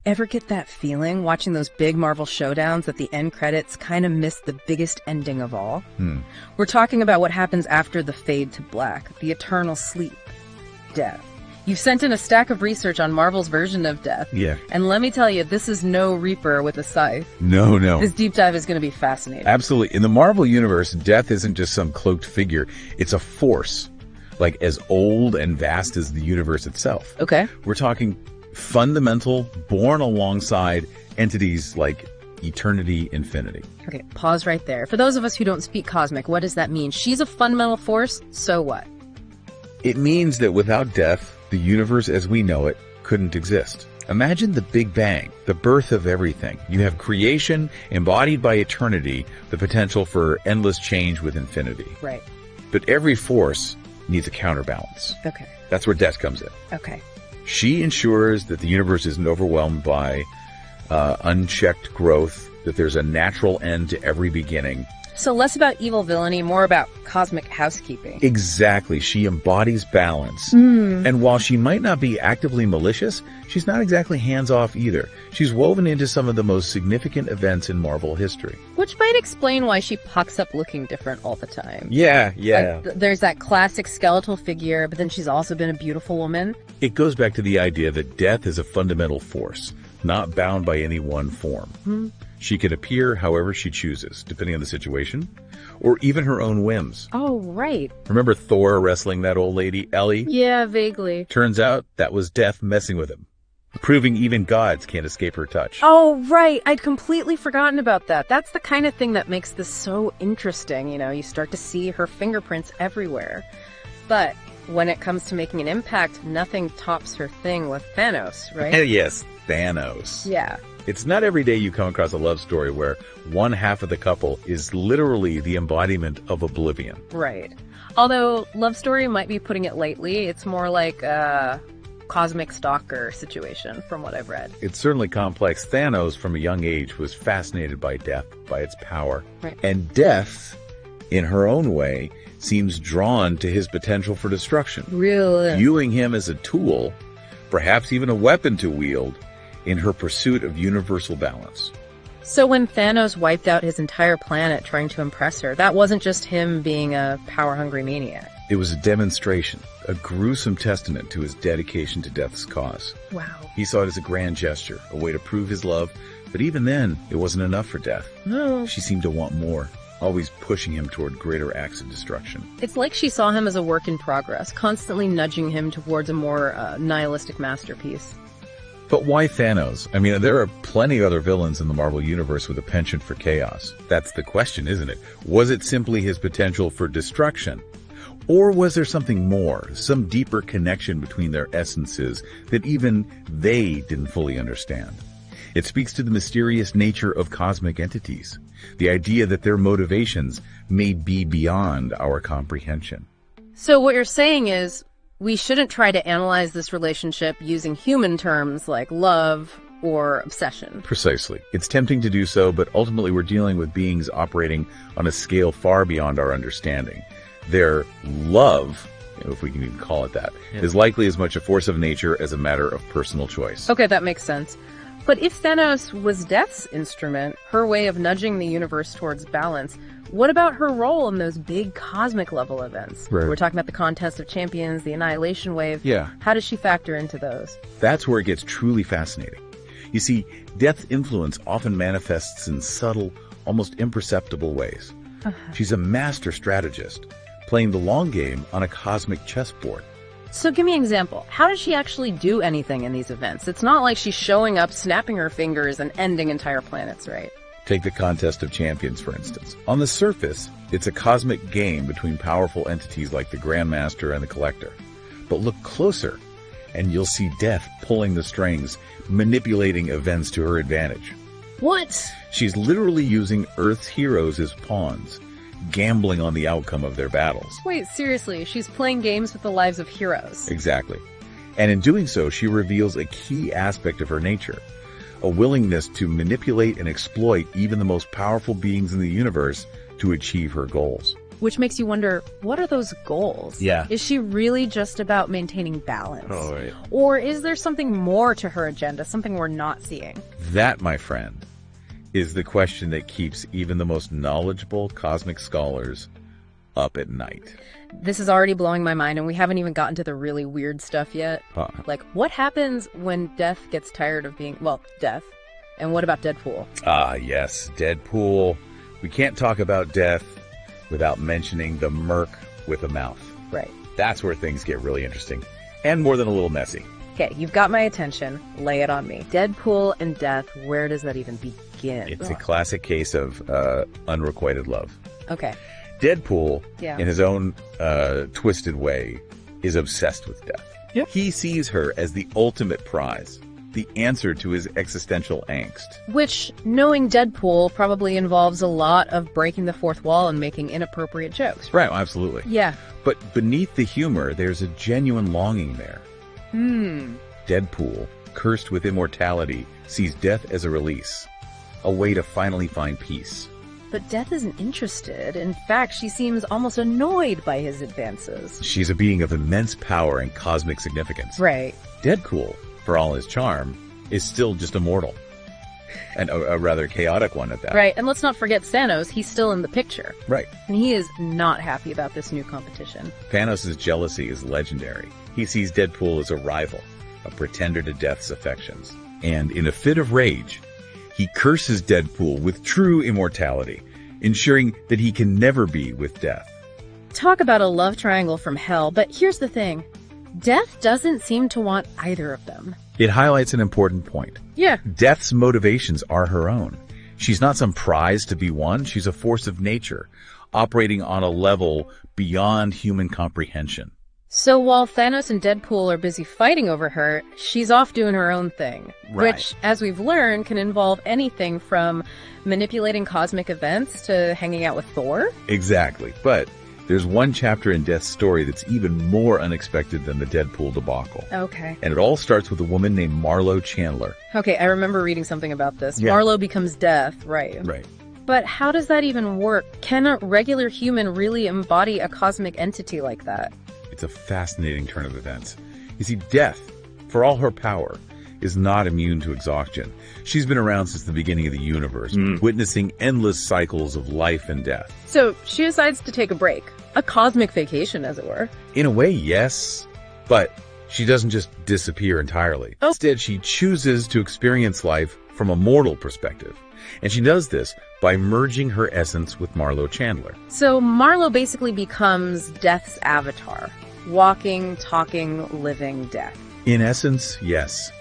Ever get that feeling watching those big Marvel showdowns that the end credits kind of miss the biggest ending of all? We're talking about what happens after the fade to black, the eternal sleep, death. You've sent in a stack of research on Marvel's version of death. Yeah. And let me tell you, this is no Reaper with a scythe. No. This deep dive is going to be fascinating. Absolutely. In the Marvel universe, death isn't just some cloaked figure. It's a force, like as old and vast as the universe itself. Okay. We're talking fundamental, born alongside entities like eternity, infinity. Okay, pause right there. For those of us who don't speak cosmic, what does that mean? She's a fundamental force, so what? It means that without death, the universe as we know it couldn't exist. Imagine the Big Bang, the birth of everything. You have creation embodied by eternity, the potential for endless change with infinity. Right. But every force needs a counterbalance. Okay. That's where death comes in. Okay. She ensures that the universe isn't overwhelmed by unchecked growth, that there's a natural end to every beginning. So less about evil villainy, more about cosmic housekeeping. Exactly. She embodies balance. And while she might not be actively malicious, she's not exactly hands-off either. She's woven into some of the most significant events in Marvel history. Which might explain why she pops up looking different all the time. Yeah. Like, there's that classic skeletal figure, but then she's also been a beautiful woman. It goes back to the idea that death is a fundamental force, not bound by any one form. She can appear however she chooses, depending on the situation, or even her own whims. Oh, right. Remember Thor wrestling that old lady, Ellie? Yeah, vaguely. Turns out that was death messing with him, proving even gods can't escape her touch. Oh, right. I'd completely forgotten about that. That's the kind of thing that makes this so interesting. You know, you start to see her fingerprints everywhere. But when it comes to making an impact, nothing tops her thing with Thanos, right? Yes, Thanos. Yeah. It's not every day you come across a love story where one half of the couple is literally the embodiment of oblivion. Right. Although love story might be putting it lightly, it's more like a cosmic stalker situation from what I've read. It's certainly complex. Thanos, from a young age, was fascinated by death, by its power. Right. And death, in her own way, seems drawn to his potential for destruction. Really? Viewing him as a tool, perhaps even a weapon to wield, in her pursuit of universal balance. So when Thanos wiped out his entire planet trying to impress her, that wasn't just him being a power-hungry maniac. It was a demonstration, a gruesome testament to his dedication to death's cause. Wow. He saw it as a grand gesture, a way to prove his love, but even then, it wasn't enough for death. No. She seemed to want more, always pushing him toward greater acts of destruction. It's like she saw him as a work in progress, constantly nudging him towards a more nihilistic masterpiece. But why Thanos? I mean, there are plenty of other villains in the Marvel Universe with a penchant for chaos. That's the question, isn't it? Was it simply his potential for destruction? Or was there something more, some deeper connection between their essences that even they didn't fully understand? It speaks to the mysterious nature of cosmic entities, the idea that their motivations may be beyond our comprehension. So what you're saying is, we shouldn't try to analyze this relationship using human terms like love or obsession. Precisely. It's tempting to do so, but ultimately we're dealing with beings operating on a scale far beyond our understanding. Their love, if we can even call it that, is likely as much a force of nature as a matter of personal choice. Okay, that makes sense. But if Thanos was Death's instrument, her way of nudging the universe towards balance, what about her role in those big cosmic level events? Right. We're talking about the Contest of Champions, the Annihilation Wave. Yeah. How does she factor into those? That's where it gets truly fascinating. You see, Death's influence often manifests in subtle, almost imperceptible ways. She's a master strategist, playing the long game on a cosmic chessboard. So give me an example. How does she actually do anything in these events? It's not like she's showing up, snapping her fingers, and ending entire planets, right? Take the Contest of Champions, for instance. On the surface, it's a cosmic game between powerful entities like the Grandmaster and the Collector. But look closer, and you'll see Death pulling the strings, manipulating events to her advantage. What? She's literally using Earth's heroes as pawns, gambling on the outcome of their battles. Wait, seriously, she's playing games with the lives of heroes. Exactly. And in doing so, she reveals a key aspect of her nature, a willingness to manipulate and exploit even the most powerful beings in the universe to achieve her goals. Which makes you wonder, what are those goals? Yeah. Is she really just about maintaining balance? Oh, right. Or is there something more to her agenda, something we're not seeing? That, my friend, is the question that keeps even the most knowledgeable cosmic scholars up at night. This is already blowing my mind, and we haven't even gotten to the really weird stuff yet. Like, what happens when Death gets tired of being, well, Death? And what about Deadpool? Ah, yes, Deadpool. We can't talk about Death without mentioning the merc with a mouth. Right. That's where things get really interesting, and more than a little messy. Okay, you've got my attention. Lay it on me. Deadpool and Death, where does that even begin? It's a classic case of unrequited love. Okay. Deadpool, in his own twisted way, is obsessed with Death. Yep. He sees her as the ultimate prize, the answer to his existential angst. Which, knowing Deadpool, probably involves a lot of breaking the fourth wall and making inappropriate jokes. Right, absolutely. Yeah. But beneath the humor, there's a genuine longing there. Deadpool, cursed with immortality, sees Death as a release, a way to finally find peace. But Death isn't interested. In fact, she seems almost annoyed by his advances. She's a being of immense power and cosmic significance. Right. Deadpool, for all his charm, is still just a mortal. And a rather chaotic one at that. Right, and let's not forget Thanos. He's still in the picture. Right. And he is not happy about this new competition. Thanos' jealousy is legendary. He sees Deadpool as a rival, a pretender to Death's affections. And in a fit of rage, he curses Deadpool with true immortality, ensuring that he can never be with Death. Talk about a love triangle from hell, but here's the thing. Death doesn't seem to want either of them. It highlights an important point. Yeah. Death's motivations are her own. She's not some prize to be won. She's a force of nature, operating on a level beyond human comprehension. So while Thanos and Deadpool are busy fighting over her, she's off doing her own thing. Right. Which, as we've learned, can involve anything from manipulating cosmic events to hanging out with Thor. Exactly. But there's one chapter in Death's story that's even more unexpected than the Deadpool debacle. Okay. And it all starts with a woman named Marlo Chandler. Okay, I remember reading something about this. Yeah. Marlo becomes Death, right. Right. But how does that even work? Can a regular human really embody a cosmic entity like that? It's a fascinating turn of events. You see, Death, for all her power, is not immune to exhaustion. She's been around since the beginning of the universe, witnessing endless cycles of life and death. So she decides to take a break. A cosmic vacation, as it were. In a way, yes. But she doesn't just disappear entirely. Oh. Instead, she chooses to experience life from a mortal perspective. And she does this by merging her essence with Marlo Chandler. So Marlo basically becomes Death's avatar. Walking, talking, living Death. In essence, yes.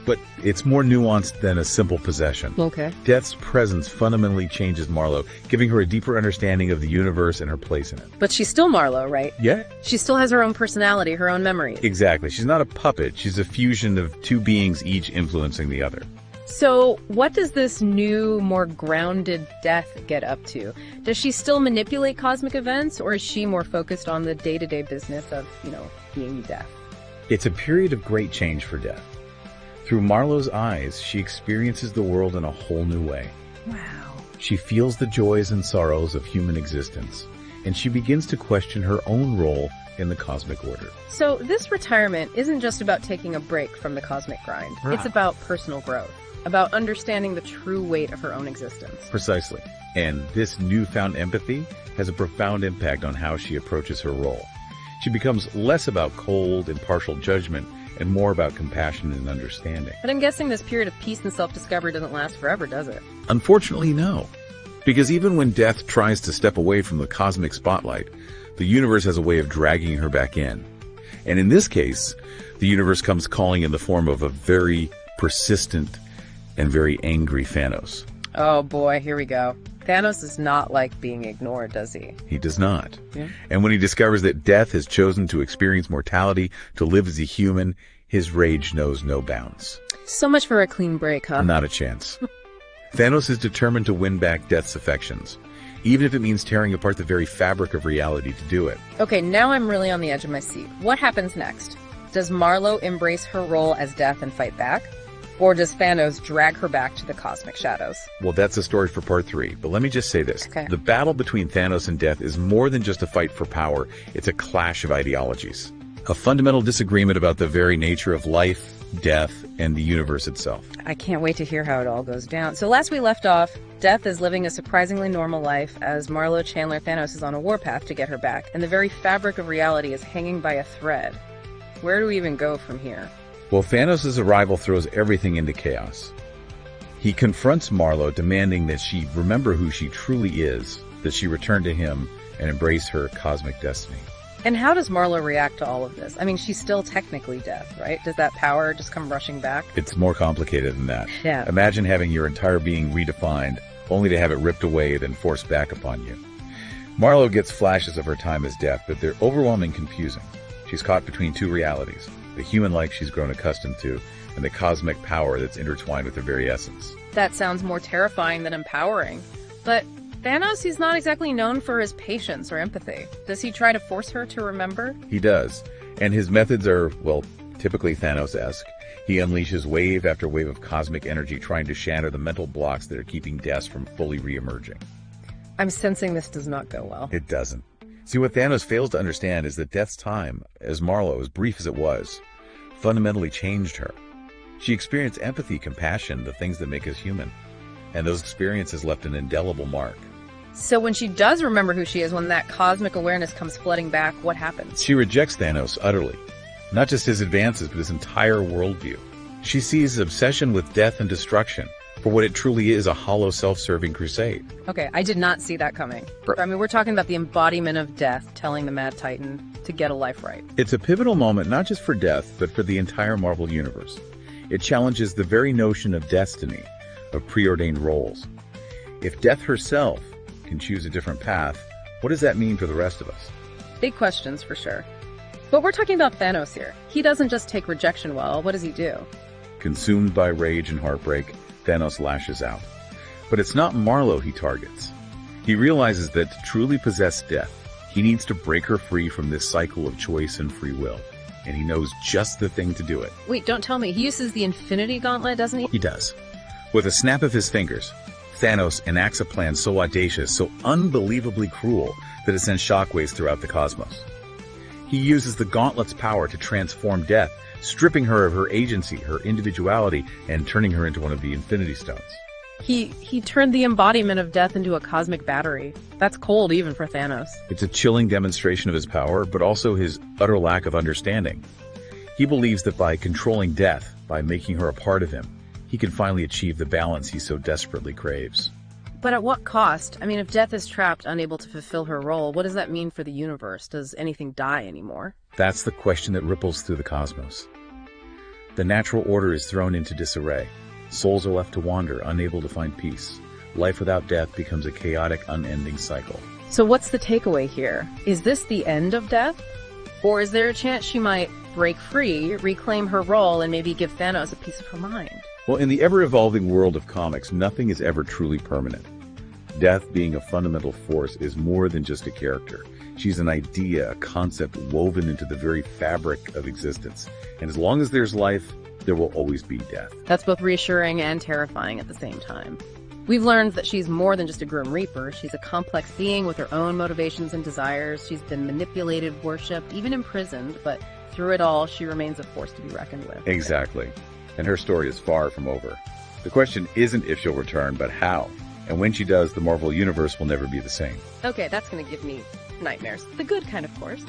But it's more nuanced than a simple possession. Okay. Death's presence fundamentally changes Marlo, giving her a deeper understanding of the universe and her place in it. But she's still Marlo, right? Yeah. She still has her own personality, her own memories. Exactly. She's not a puppet. She's a fusion of two beings, each influencing the other. So what does this new, more grounded Death get up to? Does she still manipulate cosmic events, or is she more focused on the day-to-day business of, being Death? It's a period of great change for Death. Through Marlo's eyes, she experiences the world in a whole new way. Wow. She feels the joys and sorrows of human existence, and she begins to question her own role in the cosmic order. So this retirement isn't just about taking a break from the cosmic grind. Right. It's about personal growth, about understanding the true weight of her own existence. Precisely. And this newfound empathy has a profound impact on how she approaches her role. She becomes less about cold, impartial judgment and more about compassion and understanding. But I'm guessing this period of peace and self-discovery doesn't last forever, does it? Unfortunately, no. Because even when Death tries to step away from the cosmic spotlight, the universe has a way of dragging her back in. And in this case, the universe comes calling in the form of a very persistent and very angry Thanos. Oh boy, here we go. Thanos does not like being ignored, does he? He does not. Yeah. And when he discovers that Death has chosen to experience mortality, to live as a human, his rage knows no bounds. So much for a clean break, huh? Not a chance. Thanos is determined to win back Death's affections, even if it means tearing apart the very fabric of reality to do it. Okay, now I'm really on the edge of my seat. What happens next? Does Marlo embrace her role as Death and fight back? Or does Thanos drag her back to the cosmic shadows? Well, that's a story for part 3, but let me just say this. Okay. The battle between Thanos and Death is more than just a fight for power. It's a clash of ideologies. A fundamental disagreement about the very nature of life, death, and the universe itself. I can't wait to hear how it all goes down. So last we left off, Death is living a surprisingly normal life as Marlo, Chandler, Thanos is on a warpath to get her back, and the very fabric of reality is hanging by a thread. Where do we even go from here? Well, Thanos' arrival throws everything into chaos. He confronts Marlo, demanding that she remember who she truly is, that she return to him and embrace her cosmic destiny. And how does Marlo react to all of this? I mean, she's still technically Death, right? Does that power just come rushing back? It's more complicated than that. Yeah. Imagine having your entire being redefined, only to have it ripped away, then forced back upon you. Marlo gets flashes of her time as Death, but they're overwhelmingly confusing. She's caught between two realities, the human life she's grown accustomed to, and the cosmic power that's intertwined with her very essence. That sounds more terrifying than empowering. But Thanos, he's not exactly known for his patience or empathy. Does he try to force her to remember? He does, and his methods are, well, typically Thanos-esque. He unleashes wave after wave of cosmic energy, trying to shatter the mental blocks that are keeping Death from fully re-emerging. I'm sensing this does not go well. It doesn't. See, what Thanos fails to understand is that Death's time, as Marlo, as brief as it was, fundamentally changed her. She experienced empathy, compassion, the things that make us human, and those experiences left an indelible mark. So when she does remember who she is, when that cosmic awareness comes flooding back, what happens? She rejects Thanos utterly. Not just his advances, but his entire worldview. She sees his obsession with death and destruction for what it truly is, a hollow, self-serving crusade. Okay, I did not see that coming. I mean, we're talking about the embodiment of Death telling the Mad Titan to get a life right. It's a pivotal moment not just for Death, but for the entire Marvel Universe. It challenges the very notion of destiny, of preordained roles. If Death herself can choose a different path, what does that mean for the rest of us? Big questions for sure. But we're talking about Thanos here. He doesn't just take rejection well. What does he do? Consumed by rage and heartbreak, Thanos lashes out. But it's not Marlo he targets. He realizes that to truly possess Death, he needs to break her free from this cycle of choice and free will. And he knows just the thing to do it. Wait, don't tell me. He uses the Infinity Gauntlet, doesn't he? He does. With a snap of his fingers, Thanos enacts a plan so audacious, so unbelievably cruel, that it sends shockwaves throughout the cosmos. He uses the Gauntlet's power to transform Death, stripping her of her agency, her individuality, and turning her into one of the Infinity Stones. He turned the embodiment of Death into a cosmic battery. That's cold even for Thanos. It's a chilling demonstration of his power, but also his utter lack of understanding. He believes that by controlling Death, by making her a part of him, he can finally achieve the balance he so desperately craves. But at what cost? I mean, if Death is trapped, unable to fulfill her role, what does that mean for the universe? Does anything die anymore? That's the question that ripples through the cosmos. The natural order is thrown into disarray. Souls are left to wander, unable to find peace. Life without Death becomes a chaotic, unending cycle. So what's the takeaway here? Is this the end of Death? Or is there a chance she might break free, reclaim her role, and maybe give Thanos a piece of her mind? Well, in the ever-evolving world of comics, nothing is ever truly permanent. Death, being a fundamental force, is more than just a character. She's an idea, a concept woven into the very fabric of existence. And as long as there's life, there will always be death. That's both reassuring and terrifying at the same time. We've learned that she's more than just a Grim Reaper. She's a complex being with her own motivations and desires. She's been manipulated, worshipped, even imprisoned, but through it all, she remains a force to be reckoned with. Exactly. And her story is far from over. The question isn't if she'll return, but how. And when she does, the Marvel Universe will never be the same. Okay, that's going to give me nightmares. The good kind, of course.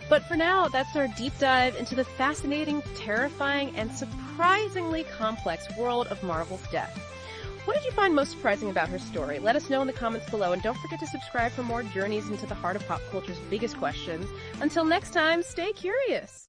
But for now, that's our deep dive into the fascinating, terrifying, and surprisingly complex world of Marvel's Death. What did you find most surprising about her story? Let us know in the comments below, and don't forget to subscribe for more journeys into the heart of pop culture's biggest questions. Until next time, stay curious!